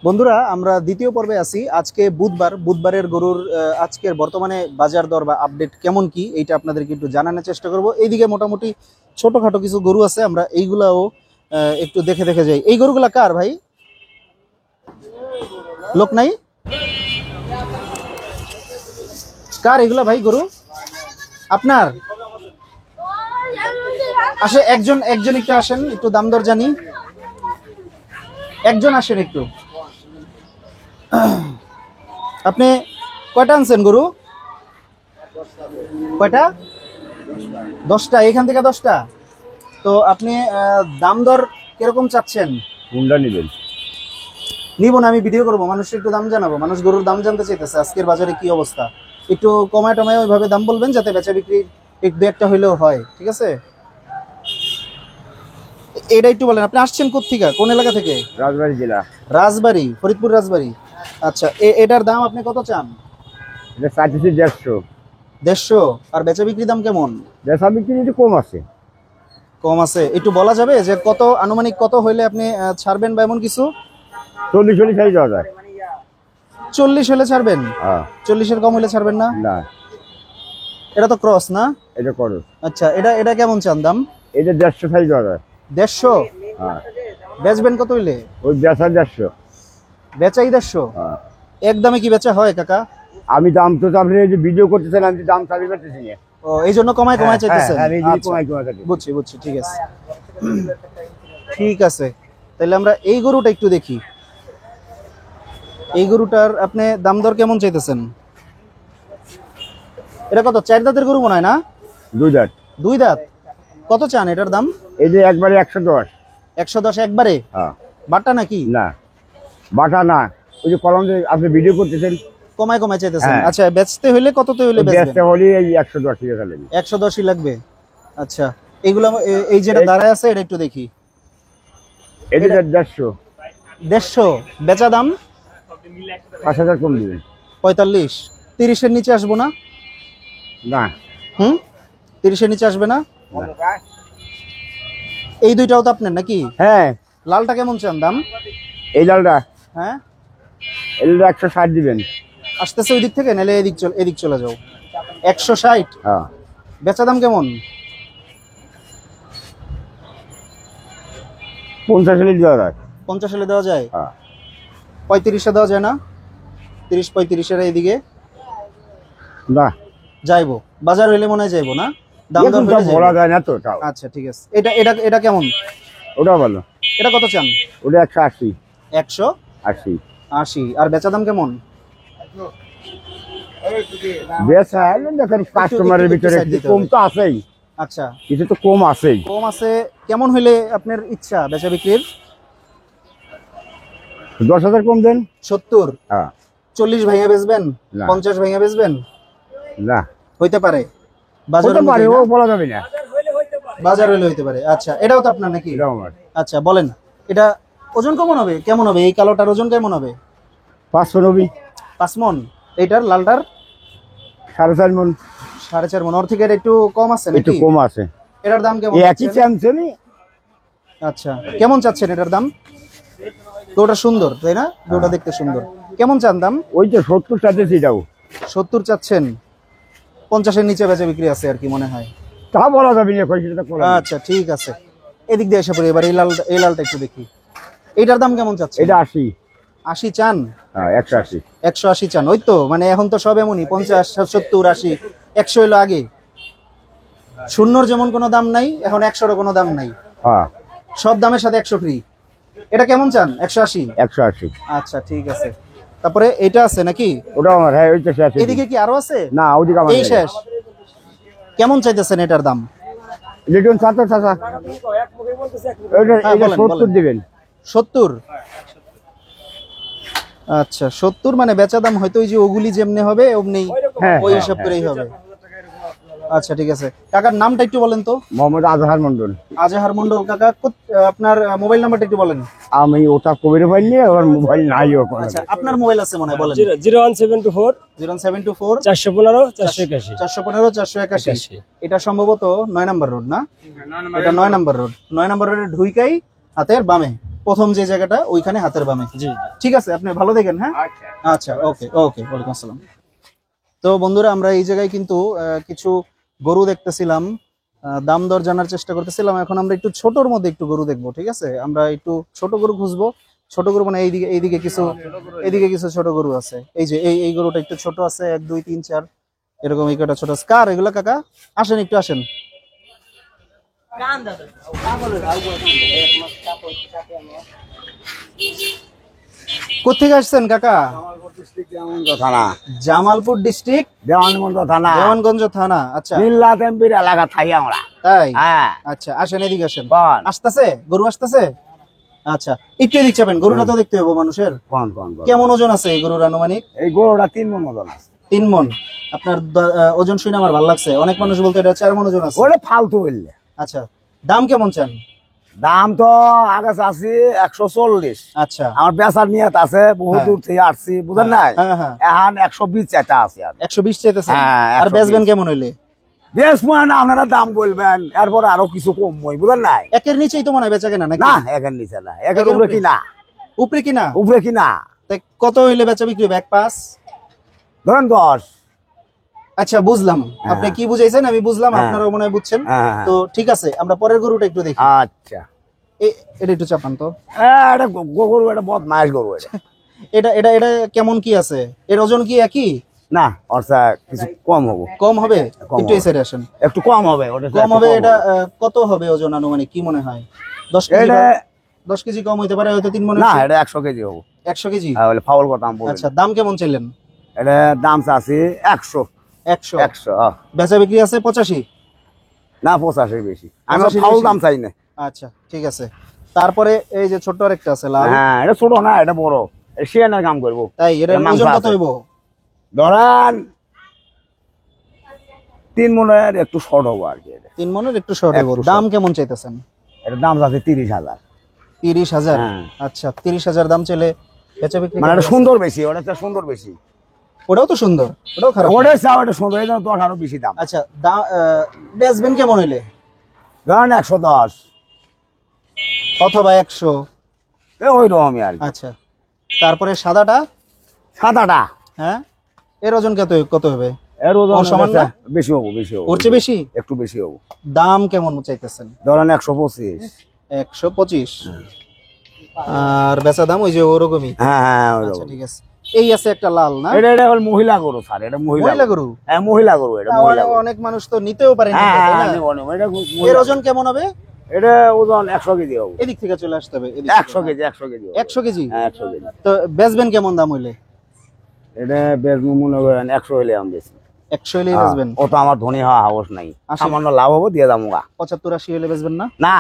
বন্ধুরা, আমরা দ্বিতীয় পর্বে আছি। আজকে বুধবারের গরুর আজকের বর্তমানে বাজার দর বা আপডেট কেমন কি এইটা আপনাদেরকে একটু জানানোর চেষ্টা করব। এইদিকে মোটামুটি ছোটখাটো কিছু গরু আছে, আমরা এইগুলাও একটু দেখে দেখে যাই। এই গরুগুলা কার ভাই? লোক নাই? কার এগুলা ভাই গরু? আপনার? আসে একজন একজন একটু আসেন, একটু দাম দর জানি। একজন আসেন একটু। আপনি কয়টা আনছেন গরু? কয়টা? 10টা। এখান থেকে 10টা। তো আপনি দাম দর কিরকম চাচ্ছেন? কোনটা নেবেন? নিব না, আমি ভিডিও করবো, মানুষের একটু দাম জানাবো। মানুষ গরুর দাম জানতে চাইতেছে আজকের বাজারে কি অবস্থা। একটু কমায় টমায় ওইভাবে দাম বলবেন যাতে বেচা বিক্রি একটু একটা হইলেও হয়, ঠিক আছে? এটা একটু বলেন, আপনি আসছেন কোত্থেকে, কোন এলাকা থেকে? রাজবাড়ী জেলা। রাজবাড়ী, ফরিদপুর রাজবাড়ী। আচ্ছা, এটার দাম আপনি কত চান? এটা চাইতেছি 150। 150? আর বেচা বিক্রি দাম কেমন? বেচা বিক্রি একটু কম আছে। কম আছে? একটু বলা যাবে যে কত আনুমানিক কত হইলে আপনি ছাড়বেন বা এমন কিছু? 40 খাই দেওয়া যায়। 40 হলে ছাড়বেন? হ্যাঁ। 40-এর কম হলে ছাড়বেন না? না, এটা তো ক্রস না? এটা করো। আচ্ছা, এটা এটা কেমন চান দাম? এটা 150 খাই দেওয়া যায়। 150? হ্যাঁ। বেচবেন কত হইলে? ওই বেচা 150। বেচাই 150? হ্যাঁ। একদমে কি বেচা হয় কাকা? আমি দাম তো আপনি এই যে ভিডিও করতেছেন, আমি দাম চাবি পাচ্ছি না। ও, এই জন্য কমায় কমায় চাইতেছেন? আমি আচ্ছা, কমাই কমাই কাটি। বুঝছি বুঝছি, ঠিক আছে। ঠিক আছে, তাহলে আমরা এই গরুটা একটু দেখি। এই গরুটার আপনি দাম দর কেমন চাইতেছেন? এটা কত, 4 দাঁতের গরু মনে হয় না? 2 দাঁত। 2 দাঁত। কত চান এটার দাম? এই যে একবারে 110। 110 একবারে? হ্যাঁ। বাটা নাকি? না, বাটা না, ওই যে কলম যে আপনি ভিডিও করতেছেন। কমায় কমায় চাইতেছেন? হ্যাঁ। আচ্ছা, বেচতে হইলে কততে হইলে বেচবেন? বেচতে হলে এই 110 টাকা লাগবে। 110ই লাগবে। আচ্ছা, এইগুলো এই যেটা দাঁড়ায় আছে এটা একটু দেখি। এটা 150। 150? বেচা দাম 5000 কম দিবেন। 45? 30-এর নিচে আসবো না? না। 30-এর নিচে আসবে না? এই দুইটাও তো আপনার নাকি? হ্যাঁ। লালটা কেমন চান দাম? এই লালটা, হ্যাঁ, এই 160 দিবেন। আসতেছে ওই দিক থেকে, নাহলে এদিক চলে যাও। 160? হ্যাঁ। বেচা দাম কেমন? 50 হলে দেওয়া যায়। 50 হলে দেওয়া যায়? হ্যাঁ। 35-এ দেওয়া যায় না? 30-35-এর এইদিকে না, যাইবো। বাজার হইলে মনে হয় যাইবো না? দাম দর এখন তো হইলে যাইবো। বলা যায় না তো তাও। আচ্ছা, ঠিক আছে। এটা এটা এটা কেমন? ওটা ভালো। এটা কত চান? ওটা 180। 180? 80। আর বেচা দাম কেমন? বেচা দেখেন কাস্টমারের একটু ভিতরে side দিতে কম হবে। তো আছেই, আচ্ছা, কিছু তো কম আছেই। কম আছে। কেমন হইলে আপনার ইচ্ছা বেচা বিক্রির? 10,000 কম দেন। 70? হ্যাঁ। 40 ভাঙা বেচবেন? না। 50 ভাঙা বেচবেন? না, হইতে পারে, বাজার হতে পারে, ও অনুযায়ী না? বলা যাবে না। বাজার হইলে হইতে পারে। আচ্ছা, এটাও তো আপনার নাকি? এটাও আমার। আচ্ছা, বলেন এটা ওজন কেমন হবে? কেমন হবে এই কালোটার ওজন কেমন হবে? 590। 5 মণ? এইটার লালটার 4.5 মণ। 4.5 মণ? ওর থেকে এটা একটু কম আছে একটু নাকি? কম আছে। এটার দাম কেমন এই একই চাচ্ছেন? চ্যাম্পিয়নই। আচ্ছা, কেমন চাচ্ছেন এটার দাম? গরুটা সুন্দর তাই না? গরুটা দেখতে সুন্দর। কেমন চান দাম? ওই যে 70 চাইতেছি এটাও। 70 চাচ্ছেন? 50-এর নিচে বেচা বিক্রি আছে আর কি মনে হয়। তা বলা যাবে না, কইছিটা বলা। আচ্ছা, ঠিক আছে। এদিক দিয়ে এসে পড়ি এবার। এই লালটা একটু দেখি। এইটার দাম কেমন চাচ্ছেন? এটা 80। 80 চান? হ্যাঁ, 180। 180 চান? ওই তো, মানে এখন তো সব এমনই, 50, 70, 80, 100 হইলো আগে। শূন্যর যেমন কোনো দাম নাই, এখন 100-রও কোনো দাম নাই। হ্যাঁ, সব দামের সাথে 100 ফ্রি। এটা কেমন চান? 180? 180। আচ্ছা, ঠিক আছে। তারপরে এটা আছে নাকি? ওটা আমার। হ্যাঁ, ওইটা শেষ। এদিকে কি আরো আছে? না, ওদিকে আমার। এই শেষ? কেমন চাইতেছেন এটার দাম? লিটন 70 টাকা। এটা হ্যাঁ, এটা বলেন, 70 বলেন। দিবেন। 70? আচ্ছা, 70 মানে বেচা দাম হয়তো ওই যে ওগুলি যেমনি হবে অমনি হ্যাঁ, ওই হ্যাঁ, হিসাব হ্যাঁ। করেই হবে। আচ্ছা, ঠিক আছে। কাকার নামটা একটু বলেন তো। মোহাম্মদ আজহার মন্ডল। আজহার মন্ডল। কাকা আপনার মোবাইল নাম্বারটা একটু বলেন। আমি ওটা কবির মোবাইল নিয়ে, ওর মোবাইল নাই ওখানে। আচ্ছা, আপনার মোবাইল আছে মনে হয়, বলেন। 01724 01724 415 481। 415 481। এটা সম্ভবত 9 নম্বর রোড না? এটা 9 নম্বর রোড। 9 নম্বর রোডে ঢুইকাই হাতের বামে প্রথম যে জায়গাটা ওইখানে হাতের বামে। জি ঠিক আছে, আপনি ভালো দেখেন। হ্যাঁ, আচ্ছা, ওকে ওকে, ওয়ালাইকুম আসসালাম। তো বন্ধুরা, আমরা এই জায়গায় কিন্তু কিছু গরু দেখতেছিলাম, দাম দর জানার চেষ্টা করতেছিলাম। এখন আমরা একটু ছোটর মধ্যে একটু গরু দেখবো, ঠিক আছে? আমরা একটু ছোট গরু খুঁজবো। ছোট গরু মানে এইদিকে কিছু ছোট গরু আছে। এই যে এই গরুটা একটু ছোট আছে, 1 2 3 4 এরকম। এই কটা ছোট আছে। কার এগুলা কাকা? আসেন, একটু আসেন। কোথেকে আসছেন কাকা? থানা জামালপুর ডিস্ট্রিক্ট, দেওয়ানগঞ্জ থানা দেওয়ানগঞ্জ থানা। আচ্ছা, নীলাত এমপির এলাকা থাকি আমরা। তাই? হ্যাঁ, আচ্ছা, আসেন, এদিকে আসেন। কোন আসতেছে গরু, আসতেছে। আচ্ছা, একটু এদিক চাপেন, গরুটা তো দেখতে হবে মানুষের। কোন কোন কোন? কেমন ওজন আছে এই গরুর আনুমানিক? এই গরুটা 3 মণ ওজন আছে। 3 মণ। আপনার ওজন শুনে আমার ভালো লাগছে। অনেক মানুষ বলতে এটা 4 মণ ওজন আছে। ওটা ফালতু বললে। আচ্ছা, দাম কেমন চান? দাম তো আগে চাচ্ছি 140। আচ্ছা, আমার বেচার নিয়ত আছে, বহু হ্যাঁ। দূর থেকে আসছি, বুঝেন নাই? হ্যাঁ হ্যাঁ, এখন 120 চাইতে আছে। আর 120 চাইতেছেন। হ্যাঁ, আর 120 বেচবেন কেমন হইলে? বেশ মানে আপনারা দাম বলবেন, এরপর আরো কিছু কম হয়, বুঝেন নাই? একের নিচেই তো মনে হয় বেচা কেনা নাকি? না, একের নিচে না, একের একের উপরে উপরে? কিনা, উপরে কিনা? উপরে কিনা। তাই কত হইলে বেচা বিক্রি হবে? 1.5? ধরেন 10। আচ্ছা, বুঝলাম। আপনি কি বুঝাইছেন আমি বুঝলাম, হ্যাঁ। আপনারাও মনে হয় বুঝছেন। হ্যাঁ। তো ঠিক আছে, আমরা পরের গরুটা একটু দেখি। আচ্ছা, এটা একটু চাপান তো। এটা গরু, এটা বদমাইশ গরু এটা। এটা এটা এটা কেমন কি আছে? এর ওজন কি একই? না, অর্থা কিছু কম হবে, কম হবে? কম একটু এই হবে। সাইডে আসেন। একটু কম হবে, ওটা কম হবে। এটা কত হবে ওজন আনুমানিক, কি মনে হয়? 10 কেজি? এটা 10 কেজি কম হইতে পারে হয়তো, 3 মনে না, হচ্ছে। এটা 100 কেজি হবে। 100 কেজি? বলে ফাউল কথা আমি বলি। আচ্ছা, দাম কেমন চাইলেন? এটা দাম চাচ্ছি 100। 100? 100 বেচা বিক্রি আছে 85? না, 85 বেশি। আমি 85 ফাউল বেশি? দাম চাই না। আচ্ছা, ঠিক আছে। তারপরে এই যে ছোট্ট আরেকটা আছে লাল। হ্যাঁ, এটা ছোট না, এটা বড়। শিয়ানের কাম করবো। তাই? এর এর মাংস ওজন কত আছে। হইব? ধরেন 3 মণের একটু শর্ট হবো আর কি। 3 মণের একটু শর্ট হইব। একটু দাম কেমন চাইতেছেন? এটার দাম আছে 30,000। 30,000? হ্যাঁ। আচ্ছা, 30,000 দাম চলে বেচা বিক্রি মানে এটা কেমন? সুন্দর বেশি, ওটা তো সুন্দর বেশি। ওটাও তো সুন্দর, ওটাও খারাপ না। ওটা চাও, এটা সুন্দর, এটা 10 আরো বেশি দাম। আচ্ছা, বেচবেন কেমন হইলে? ধরেন 110 অথবা 100? ওই রকমই আর কি। আচ্ছা, তারপরে সাদাটা? সাদাটা হ্যাঁ, এর ওজন কত হবে? এর ওজন ওর সমান না? বেশি হবো, বেশি হবো। ওর চেয়ে বেশি? একটু বেশি হবো। দাম কেমন চাইতেছেন? ধরেন 125। 125? আর বেচা দাম ওই যে ওরকমই? হ্যাঁ হ্যাঁ, ওই আচ্ছা, রকম। ঠিক আছে। এই আছে একটা লাল না? এটা হল মহিলা গরু স্যার, এটা মহিলা মহিলা গরু? হ্যাঁ, মহিলা গরু, এটা মহিলা গরু। অনেক মানুষ তো নিতেও পারে না, হ্যাঁ তাই হ্যাঁ, না? নিবো, নিবো। এটা এর মহিলা। ওজন কেমন হবে? এটা ওজন 100 কেজি হবে। এদিক থেকে চলে আসতে হবে, 100 কেজি, 100 কেজি হবে। 100 কেজি? হ্যাঁ, 100 কেজি। তো বেচবেন কেমন দাম হইলে? এটা বেশ মনে করেন 100 হলে আমি বেশি। 100 হইলেই বেচবেন? ও তো আমার ধনী হওয়া হাবস নাই, আশি? সামান্য লাভ হবো, দিয়ে দাম গা। 75 80 হইলে বেচবেন না? না,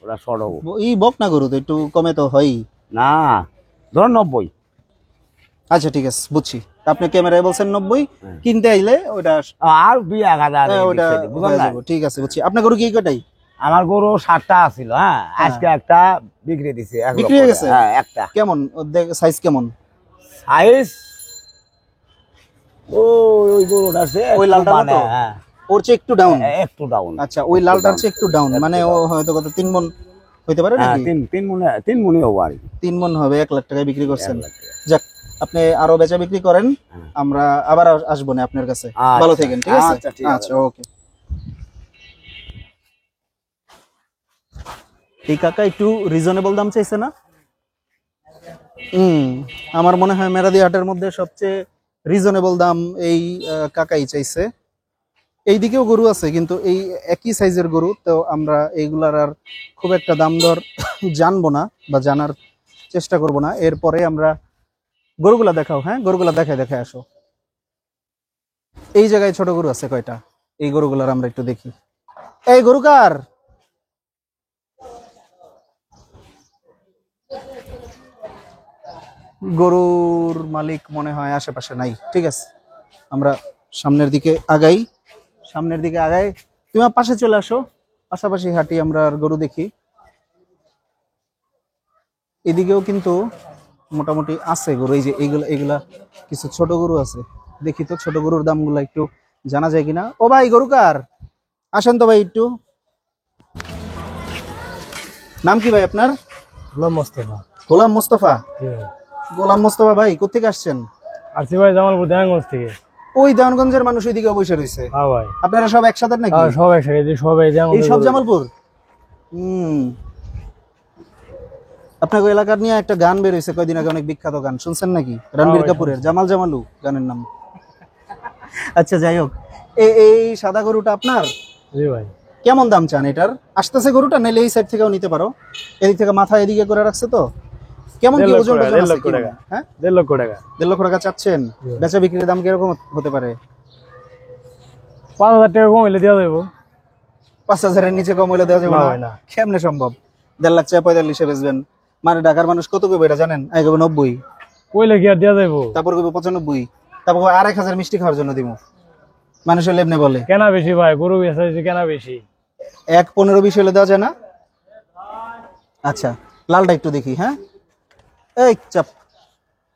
ওটা শর্ট হবো। এই বক না গরু তো একটু কমে তো হয়ই। না, ধরুন 90। আচ্ছা, ঠিক আছে, বুঝছি। আপনি ক্যামেরায় বলছেন 90, কিনতে আইলে ওটা আর 2-1000 ওটা বুঝলেন হয়ে না? যাবে। ঠিক আছে, বুঝছি। আপনার গরু কি কটাই? আমার গরু 7টা আছিল। হ্যাঁ, আজকে একটা বিক্রি দিছে। বিক্রি হয়ে গেছে? হ্যাঁ, একটা। কেমন সাইজ কেমন? সাইজ ওই গরুটা আছে, ওই লালটার মানে, মতো? হ্যাঁ, ওর চেয়ে একটু ডাউন? একটু ডাউন। আচ্ছা, ওই লালটার চেয়ে একটু ডাউন, মানে ও হয়তো কত 3 মণ হইতে পারে হ্যাঁ, নাকি? 3 মনে হবো আর কি। 3 মণ হবে। 1 লাখ টাকায় বিক্রি করছেন। 1 লাখ টাকা। যাক, আপনি আরো বেচা বিক্রি করেন, আমরা আবার আসবো না আপনার কাছে। আচ্ছা, ভালো থাকেন, ঠিক আছে? আচ্ছা, ঠিক আছে। আচ্ছা, ওকে। এই কাকা একটু রিজনেবল দাম চাইছে না? আমার মনে হয় মেরাদি হাটের মধ্যে সবচেয়ে রিজনেবল দাম এই কাকাই চাইছে। এইদিকেও গরু আছে, কিন্তু এই একই সাইজের গরু, তো আমরা এইগুলার আর খুব একটা দাম দর জানবো না বা জানার চেষ্টা করব না। এরপরে আমরা গরুগুলা দেখাও। হ্যাঁ, গরুগুলা দেখায় আসো। এই জায়গায় ছোট গরু আছে কয়টা? এই গরুগুলার আমরা একটু দেখি। এই গরু কার? গরুর মালিক মনে হয় আশেপাশে নাই। ঠিক আছে, আমরা সামনের দিকে আগাই। তুমি আমার পাশে চলে আসো, পাশাপাশি হাঁটি আমরা আর গরু দেখি। এদিকেও কিন্তু মোটামুটি আছে গরু। এই যে এইগুলা কিছু ছোট গরু আছে। দেখি তো ছোট গরুর দামগুলো একটু জানা যায় কিনা। ও ভাই, গরু কার? আসেন তো ভাই একটু। নাম কি ভাই আপনার? গোলাম মোস্তফা। গোলাম মোস্তফা। জি ভাই। গোলাম মোস্তফা ভাই কোথেকে আসছেন? আসছি ভাই জামালপুর দেওয়ানগঞ্জ থেকে। ওই দেওয়ানগঞ্জের মানুষ ওইদিকে বসে রয়েছে, হ্যাঁ ভাই। আপনারা সব একসাথে নাকি? আর সব একসাথে, যে সবাই এই সব জামালপুর। আপনার এলাকার নিয়ে একটা গান বের হয়েছে কয়দিন আগে, অনেক বিখ্যাত গান, শুনছেন নাকি? রণবীর ভাই, কাপুরের জামাল জামালু গানের নাম। আচ্ছা যাই হোক, এই সাদা গরুটা আপনার জি ভাই। কেমন দাম চান এটার? আসতেছে গরুটা, নাইলে এই সাইড থেকেও নিতে পারো, এদিক থেকে মাথা এদিকে করে রাখছে তো। কেমন কি 1.5 লক্ষ ওজন টাকা, টোজন 1.5 আছে লক্ষ কি টাকা। মনে হয়? হ্যাঁ 1.5 লক্ষ টাকা। 1.5 লক্ষ টাকা চাচ্ছেন। জি। বেচা বিক্রির দাম কিরকম হতে পারে? 5,000 টাকা কম হইলে দেওয়া যাবো। 5,000-এর নিচে কম হইলে দেওয়া যাবে না না? ভাই, না। কেমনে সম্ভব? 1.5 লাখ চাই 45-এ বেচবেন? মানে ঢাকার মানুষ কত কইবে এটা জানেন? আগে কইবে 90, কইলে কি আর দেওয়া যাবো? তারপর কইবে 95, তারপর কইবে 1,000 মিষ্টি খাওয়ার জন্য দিমু। মানুষের লেবনে বলে কেনা বেশি ভাই, গরু বেচাইছে কেনা বেশি। 1.15-20 হলে দেওয়া যায় না? আচ্ছা লালটা একটু দেখি। হ্যাঁ এই চাপ,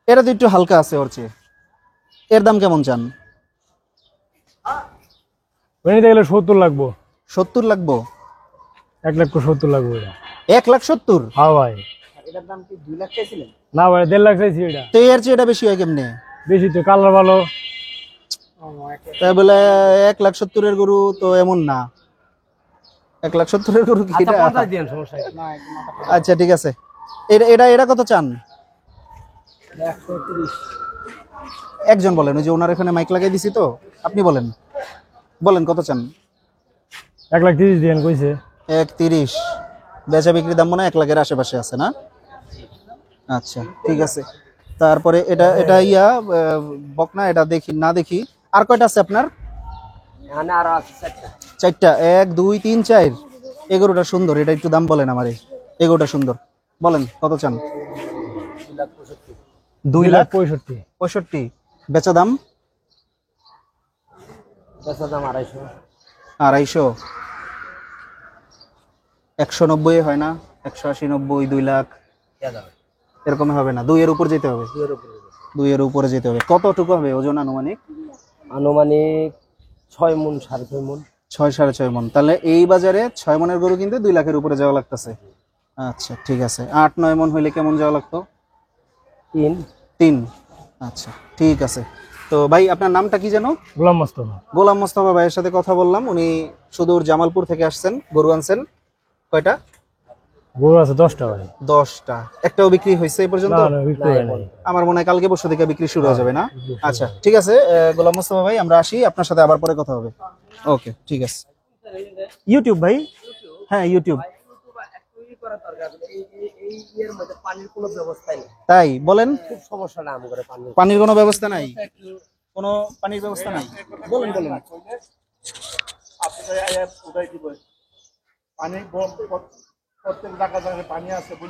এটা তো একটু হালকা আছে ওর চেয়ে। এর দাম কেমন চান? নিতে গেলে 70 লাগবো। 70 লাগবো? 1,70,000 লাগবো এটা। 1,70,000? হ্যাঁ ভাই। এটার দাম কি 2 লাখ চাইছিলেন? না ভাই, 1.5 লাখ চাইছি এটা। তো এর চেয়ে এটা বেশি হয় কেমনে? বেশি তো, কালার ভালো। তাই বলে 1,70,000-এর গরু তো এমন না। 1,70,000-এর গরু কি এটা? সমস্যা নাই। আচ্ছা ঠিক আছে, এটা এটা এটা কত চান? 130। একজন বলেন, ওই যে ওনার এখানে মাইক লাগাই দিছি তো, আপনি বলেন বলেন কত চান? 1,30,000 দিয়েন কইছে। 1,30,000? বেচা বিক্রির দাম মনে হয় 1 লাখের আশেপাশে আছে না? আচ্ছা ঠিক আছে। তারপরে এটা এটা বকনা, এটা দেখি না দেখি। আর কয়টা আছে আপনার? এখানে আরো আছে 4টা। 4টা? 1 2 3 4। এই গরুটা সুন্দর, এটা একটু দাম বলেন আমারে। এই গরুটা সুন্দর, বলেন কত চান? 2,65,000। 2,65,000? বেচা দাম? বেচা দাম 250। 250? 190 হয় না? 180 90 2 লাখ এরকম হবে না? 2 এর উপর যেতে হবে? 2 এর উপরে যেতে হবে। কতটুকু হবে ওজন আনুমানিক? আনুমানিক 6 মণ 6.5 মণ। 6 6.5 মণ। তাহলে এই বাজারে 6 মণের গরু কিনতে 2 লাখের উপরে যাওয়া লাগতেছে। আচ্ছা ঠিক আছে। 8 9 মণ হইলে কেমন যাওয়া লাগতো? 3। আচ্ছা ঠিক আছে। তো ভাই আপনার নামটা কি যেন? গোলাম মোস্তফা। গোলাম মোস্তফা ভাইয়ের সাথে কথা বললাম, উনি সুদূর জামালপুর থেকে আসছেন, গরু আনছেন। কয়টা গরু আছে? 10টা ভাই। 10টা? একটাও বিক্রি হয়েছে এই পর্যন্ত? না, বিক্রি হয় নাই। আমার মনে হয় কালকে পরশু থেকে বিক্রি শুরু হয়ে যাবে না? আচ্ছা ঠিক আছে গোলাম মোস্তফা ভাই, আমরা আসি, আপনার সাথে আবার পরে কথা হবে। ওকে ঠিক আছে। ইউটিউব ভাই? হ্যাঁ ইউটিউব। তাই বলেন? খুব সমস্যা না আমাদের পানি। পানির কোনো ব্যবস্থা নাই? কোনো পানির ব্যবস্থা নাই? বলেন বলেন।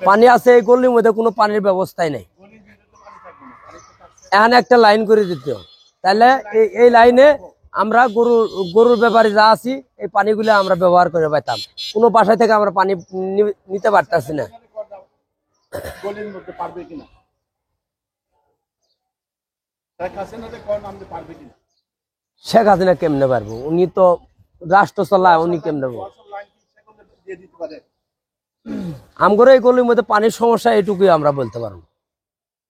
পানি আছে, এই গলির মধ্যে কোনো পানির ব্যবস্থাই নেই। এখানে একটা লাইন করে দিত, তাহলে এই লাইনে আমরা গরুর ব্যাপারে যা আছি, এই পানিগুলো আমরা ব্যবহার করে পাইতাম। কোনো বাসায় থেকে আমরা পানি নিতে পারতাছি না। শেখ হাসিনা কেমনে পারবো? উনি তো রাষ্ট্র চালায়, উনি কেমনে পারবো? আমগরে এই গলির মধ্যে পানির সমস্যা এটুকুই আমরা বলতে পারবো।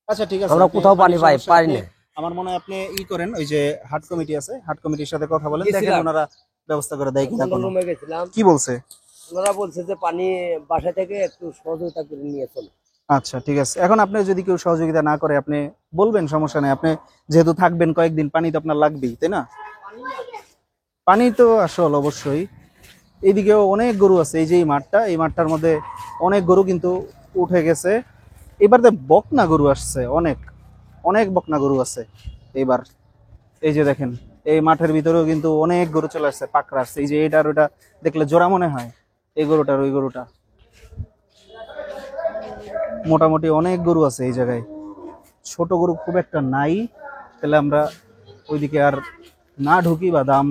আচ্ছা ঠিক আছে, আমরা কোথাও পানি পাই না। আমার মনে হয় আপনি করেন, ওই যে হাট কমিটি আছে, হাট কমিটির সাথে কথা বলেন, দেখেন ওনারা ব্যবস্থা করে দেয় কিনা। কোনো গেছিলাম, কি বলছে? ওনারা বলছে যে পানি বাসা থেকে একটু সহযোগিতা করে নিয়ে চলো। আচ্ছা ঠিক আছে। এখন আপনি যদি কেউ সহযোগিতা না করে, আপনি বলবেন, সমস্যা নেই। আপনি যেহেতু থাকবেন কয়েকদিন, পানি তো আপনার লাগবেই, তাই না? পানি তো আসল অবশ্যই। এইদিকেও অনেক গরু আছে, এই যে এই মাঠটা, এই মাঠটার মধ্যে অনেক গরু কিন্তু উঠে গেছে। এবারে বকনা গরু আসছে, অনেক অনেক বকনা গরু আছে এবার। এই যে দেখেন, এই মাঠের ভিতরেও কিন্তু অনেক গরু চলে আসছে, পাকড়া আসছে। এই যে এটার ওটা দেখলে জোড়া মনে হয়, এই গরুটার ওই গরুটা। মোটামুটি অনেক গরু আছে এই জায়গায়, ছোট গরু খুব একটা নাই। তাহলে আমরা ওইদিকে আর না ঢুকি বা দাম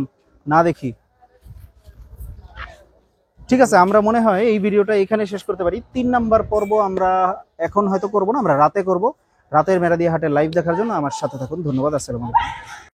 না দেখি। ঠিক আছে, আমরা মনে হয় এই ভিডিওটা এখানে শেষ করতে পারি। 3 নাম্বার পর্ব আমরা এখন হয়তো করব না, আমরা রাতে করব। রাতের মেরাদিয়া হাটের লাইভ দেখার জন্য আমার সাথে থাকুন। ধন্যবাদ। আসসালামু আলাইকুম।